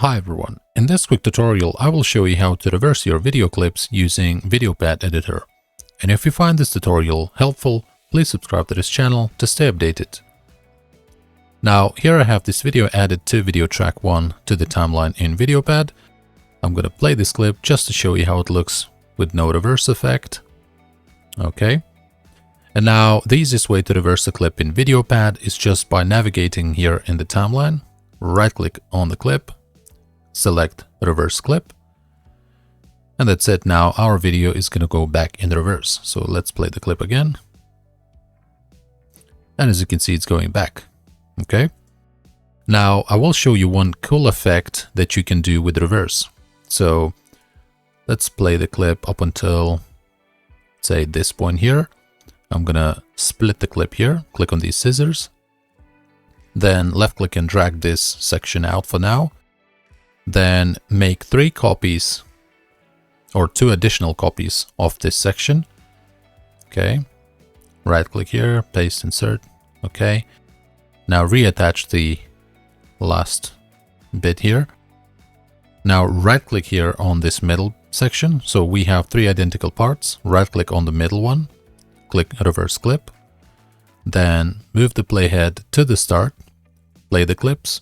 Hi everyone, in this quick tutorial I will show you how to reverse your video clips using Videopad editor. And if you find this tutorial helpful, please subscribe to this channel to stay updated. Now here I have this video added to video track 1 to the timeline in Videopad. I'm gonna play this clip just to show you how it looks with no reverse effect. Okay. And now the easiest way to reverse a clip in Videopad is just by navigating here in the timeline, right click on the clip, select reverse clip, and that's it. Now our video is going to go back in reverse. So let's play the clip again. And as you can see, it's going back. Okay. Now I will show you one cool effect that you can do with reverse. So let's play the clip up until, say, this point here. I'm going to split the clip here, click on these scissors, then left click and drag this section out for now. Then make 3 copies or 2 additional copies of this section. Okay. Right click here, paste, insert. Okay. Now reattach the last bit here. Now right click here on this middle section. So we have 3 identical parts. Right click on the middle one, click reverse clip. Then move the playhead to the start, play the clips.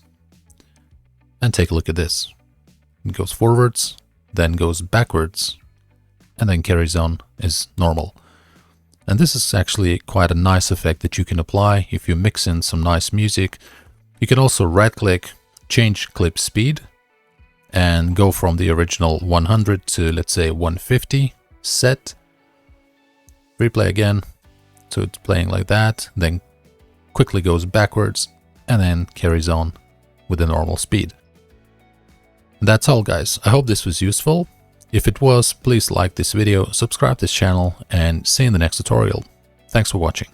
And take a look at this. It goes forwards, then goes backwards, and then carries on as normal. And this is actually quite a nice effect that you can apply if you mix in some nice music. You can also right click, change clip speed, and go from the original 100 to, let's say, 150, set. Replay again, so it's playing like that, then quickly goes backwards, and then carries on with the normal speed. That's all, guys. I hope this was useful. If it was, please like this video, subscribe to this channel, and see you in the next tutorial. Thanks for watching.